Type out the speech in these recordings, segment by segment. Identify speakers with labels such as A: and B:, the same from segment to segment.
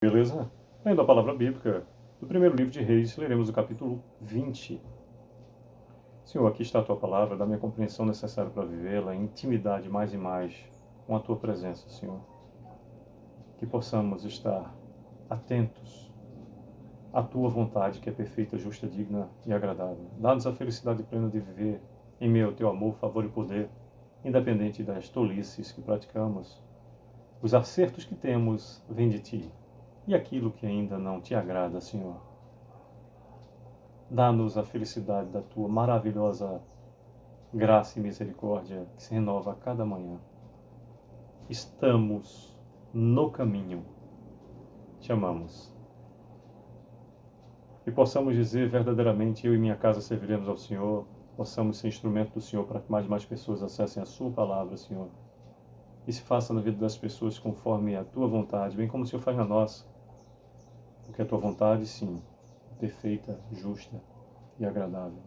A: Beleza? Lendo a palavra bíblica do primeiro livro de Reis, leremos o capítulo 20. Senhor, aqui está a tua palavra, dá-me a compreensão necessária para vivê-la, intimidade mais e mais com a tua presença, Senhor. Que possamos estar atentos à tua vontade, que é perfeita, justa, digna e agradável. Dá-nos a felicidade plena de viver em meio ao teu amor, favor e poder, independente das tolices que praticamos. Os acertos que temos vêm de ti. E aquilo que ainda não te agrada, Senhor, dá-nos a felicidade da tua maravilhosa graça e misericórdia que se renova a cada manhã. Estamos no caminho. Te amamos. E possamos dizer verdadeiramente, eu e minha casa serviremos ao Senhor, possamos ser instrumento do Senhor para que mais e mais pessoas acessem a sua palavra, Senhor. E se faça na vida das pessoas conforme a tua vontade, bem como o Senhor faz na nossa. Porque a tua vontade, sim, é perfeita, justa e agradável.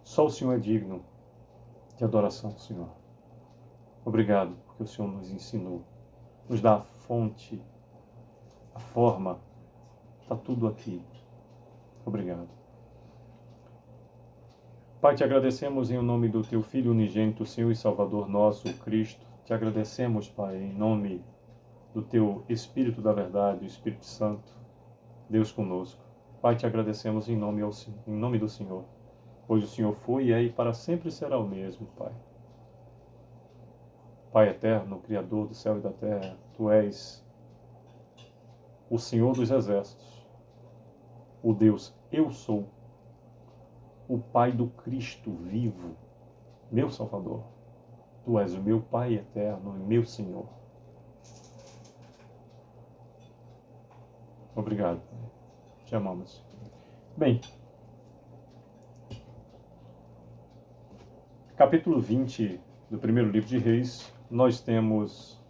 A: Só o Senhor é digno de adoração, Senhor. Obrigado, porque o Senhor nos ensinou, nos dá a fonte, a forma, está tudo aqui. Obrigado. Pai, te agradecemos em nome do teu Filho unigênito, Senhor e Salvador nosso, Cristo. Te agradecemos, Pai, em nome do teu Espírito da verdade, o Espírito Santo, Deus conosco. Pai, te agradecemos em nome do Senhor, pois o Senhor foi e é e para sempre será o mesmo, Pai. Pai eterno, Criador do céu e da terra, Tu és o Senhor dos exércitos, o Deus Eu Sou, o Pai do Cristo vivo, meu Salvador. Tu és o meu Pai eterno e meu Senhor. Obrigado, Pai. Te amamos. Bem, capítulo 20 do primeiro livro de Reis, nós temos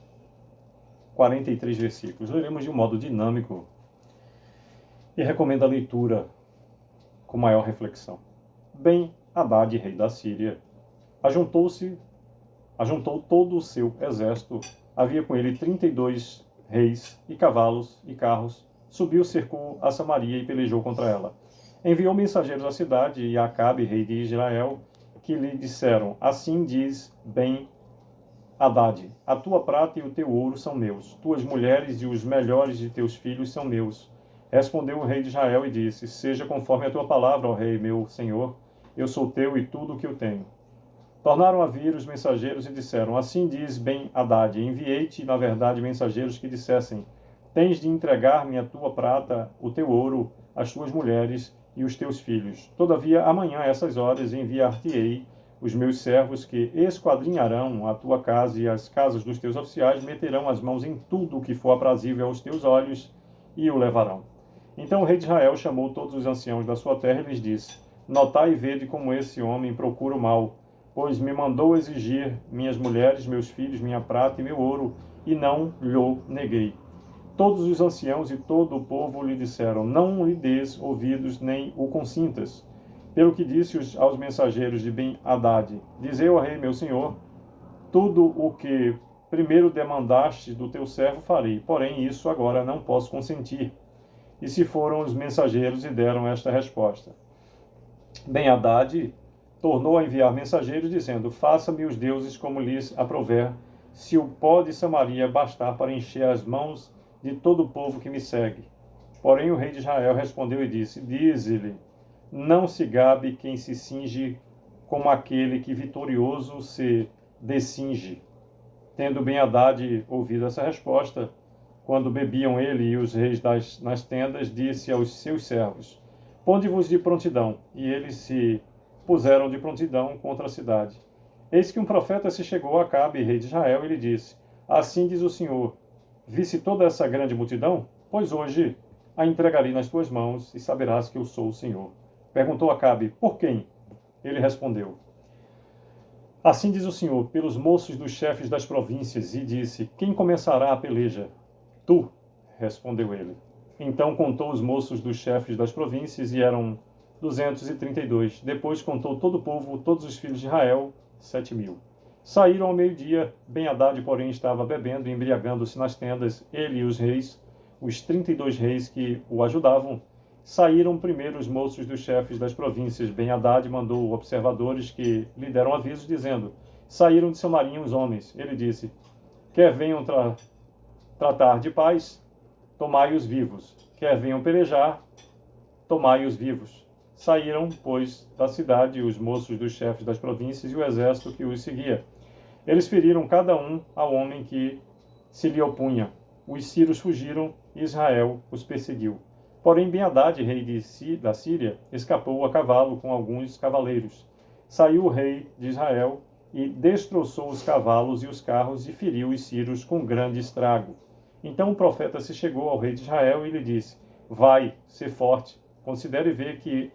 A: 43 versículos. Leremos de um modo dinâmico e recomendo a leitura com maior reflexão. Ben-Hadad, rei da Síria, ajuntou todo o seu exército. Havia com ele 32 reis e cavalos e carros. Subiu, cercou a Samaria e pelejou contra ela. Enviou mensageiros à cidade e a Acabe, rei de Israel, que lhe disseram: Assim diz Ben-Hadad: A tua prata e o teu ouro são meus, tuas mulheres e os melhores de teus filhos são meus. Respondeu o rei de Israel e disse: Seja conforme a tua palavra, ó rei, meu senhor, eu sou teu e tudo o que eu tenho. Tornaram a vir os mensageiros e disseram: Assim diz Ben-Hadad: Enviei-te, na verdade, mensageiros que dissessem: Tens de entregar-me a tua prata, o teu ouro, as tuas mulheres e os teus filhos. Todavia, amanhã, a essas horas, enviar-te-ei os meus servos que esquadrinharão a tua casa e as casas dos teus oficiais, meterão as mãos em tudo o que for aprazível aos teus olhos e o levarão. Então o rei de Israel chamou todos os anciãos da sua terra e lhes disse: Notai e vede como esse homem procura o mal, pois me mandou exigir minhas mulheres, meus filhos, minha prata e meu ouro, e não lhe neguei. Todos os anciãos e todo o povo lhe disseram: Não lhe des ouvidos, nem o consintas. Pelo que disse aos mensageiros de Ben-Hadad: Dizei ao rei, meu senhor, tudo o que primeiro demandaste do teu servo farei, porém isso agora não posso consentir. E se foram os mensageiros e deram esta resposta. Ben-Hadad tornou a enviar mensageiros, dizendo: Faça-me os deuses como lhes aprouver, se o pó de Samaria bastar para encher as mãos de todo o povo que me segue. Porém o rei de Israel respondeu e disse: Dize-lhe, não se gabe quem se cinge como aquele que vitorioso se descinge. Tendo Ben-Hadad ouvido essa resposta, quando bebiam ele e os reis nas tendas, disse aos seus servos: Ponde-vos de prontidão. E eles se puseram de prontidão contra a cidade. Eis que um profeta se chegou a Acabe, rei de Israel, e lhe disse: Assim diz o Senhor: Visse toda essa grande multidão? Pois hoje a entregarei nas tuas mãos, e saberás que eu sou o Senhor. Perguntou Acabe: Por quem? Ele respondeu: Assim diz o Senhor, pelos moços dos chefes das províncias, e disse: Quem começará a peleja? Tu, respondeu ele. Então contou os moços dos chefes das províncias, e eram 232. Depois contou todo o povo, todos os filhos de Israel, 7.000. Saíram ao meio-dia. Ben-Hadad, porém, estava bebendo e embriagando-se nas tendas, ele e os reis, os 32 reis que o ajudavam, saíram primeiro os moços dos chefes das províncias. Ben-Hadad mandou observadores que lhe deram aviso, dizendo: saíram de Samaria uns homens. Ele disse: quer venham tratar de paz, tomai-os vivos. Quer venham pelejar, tomai-os vivos. Saíram, pois, da cidade os moços dos chefes das províncias e o exército que os seguia. Eles feriram cada um ao homem que se lhe opunha. Os sírios fugiram e Israel os perseguiu. Porém, Ben-Hadad, rei da Síria, escapou a cavalo com alguns cavaleiros. Saiu o rei de Israel e destroçou os cavalos e os carros e feriu os sírios com grande estrago. Então o profeta se chegou ao rei de Israel e lhe disse: vai, sê forte, considere vê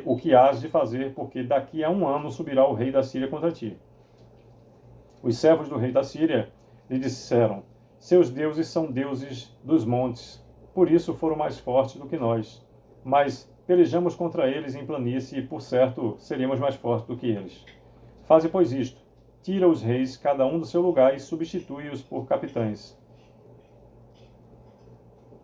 A: o que hás de fazer, porque daqui a 1 ano subirá o rei da Síria contra ti. Os servos do rei da Síria lhe disseram: seus deuses são deuses dos montes, por isso foram mais fortes do que nós. Mas pelejamos contra eles em planície e, por certo, seremos mais fortes do que eles. Faze, pois, isto: tira os reis, cada um do seu lugar, e substitui-os por capitães.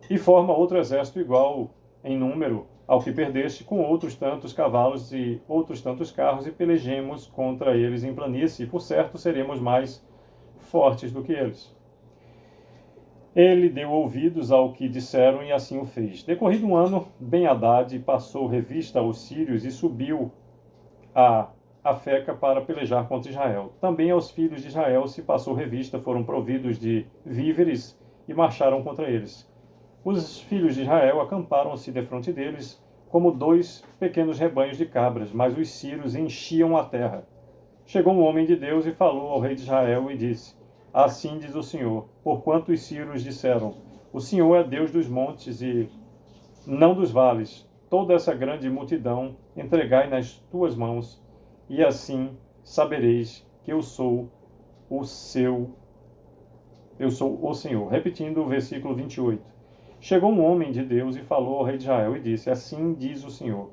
A: E forma outro exército igual em número ao que perdeste, com outros tantos cavalos e outros tantos carros, e pelejemos contra eles em planície, e por certo seremos mais fortes do que eles. Ele deu ouvidos ao que disseram e assim o fez. Decorrido 1 ano, Ben-Hadad passou revista aos sírios e subiu a Afeca para pelejar contra Israel. Também aos filhos de Israel se passou revista, foram providos de víveres e marcharam contra eles. Os filhos de Israel acamparam-se defronte deles, como 2 pequenos rebanhos de cabras, mas os sírios enchiam a terra. Chegou um homem de Deus e falou ao rei de Israel e disse: assim diz o Senhor, porquanto os sírios disseram: o Senhor é Deus dos montes e não dos vales. Toda essa grande multidão entregai nas tuas mãos, e assim sabereis que eu sou o Senhor. Repetindo o versículo 28. Chegou um homem de Deus e falou ao rei de Israel e disse: assim diz o Senhor,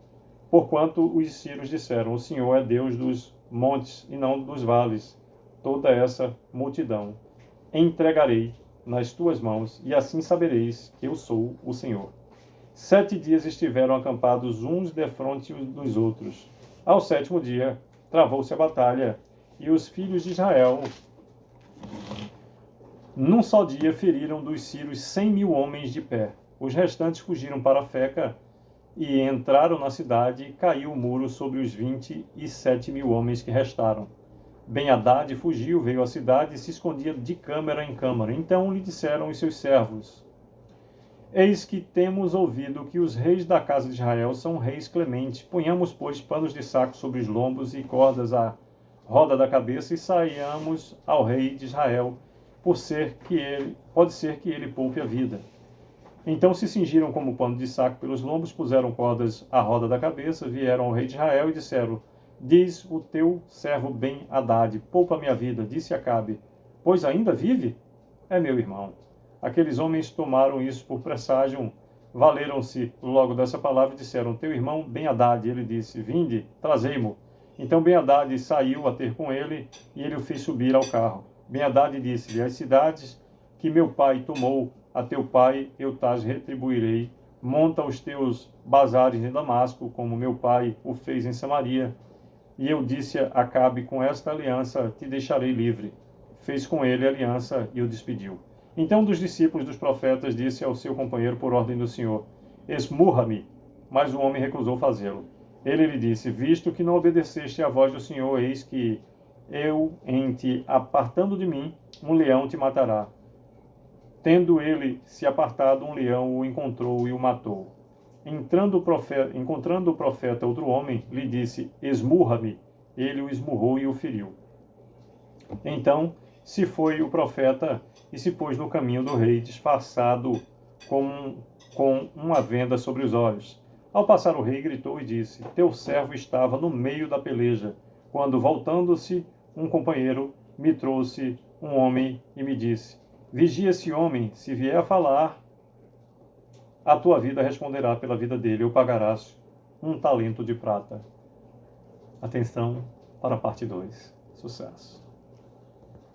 A: porquanto os sírios disseram: o Senhor é Deus dos montes e não dos vales. Toda essa multidão entregarei nas tuas mãos, e assim sabereis que eu sou o Senhor. 7 dias estiveram acampados uns defronte dos outros. Ao 7º dia, travou-se a batalha, e os filhos de Israel, num só dia, feriram dos sírios 100.000 homens de pé. Os restantes fugiram para Afeca e entraram na cidade, e caiu o muro sobre os 27.000 homens que restaram. Ben-Hadad fugiu, veio à cidade e se escondia de câmara em câmara. Então lhe disseram os seus servos: eis que temos ouvido que os reis da casa de Israel são reis clementes. Ponhamos, pois, panos de saco sobre os lombos e cordas à roda da cabeça, e saiamos ao rei de Israel, pode ser que ele poupe a vida. Então se cingiram como pano de saco pelos lombos, puseram cordas à roda da cabeça, vieram ao rei de Israel e disseram: diz o teu servo Ben-Hadad: poupa minha vida. Disse Acabe: pois ainda vive? É meu irmão. Aqueles homens tomaram isso por presságio, valeram-se logo dessa palavra e disseram: teu irmão Ben-Hadad. Ele disse: vinde, trazei-mo. Então Ben-Hadad saiu a ter com ele, e ele o fez subir ao carro. Ben-Hadad disse-lhe: as cidades que meu pai tomou a teu pai eu tas retribuirei. Monta os teus bazares em Damasco, como meu pai o fez em Samaria. E eu disse a Acabe: com esta aliança te deixarei livre. Fez com ele aliança e o despediu. Então, dos discípulos dos profetas, disse ao seu companheiro por ordem do Senhor: esmurra-me. Mas o homem recusou fazê-lo. Ele lhe disse: visto que não obedeceste à voz do Senhor, eis que eu, em te apartando de mim, um leão te matará. Tendo ele se apartado, um leão o encontrou e o matou. Encontrando o profeta outro homem, lhe disse: esmurra-me. Ele o esmurrou e o feriu. Então se foi o profeta e se pôs no caminho do rei, disfarçado com uma venda sobre os olhos. Ao passar o rei, gritou e disse: teu servo estava no meio da peleja, quando, voltando-se um companheiro, me trouxe um homem e me disse: vigia esse homem, se vier a falar, a tua vida responderá pela vida dele, ou pagarás 1 talento de prata. Atenção para a parte 2. Sucesso!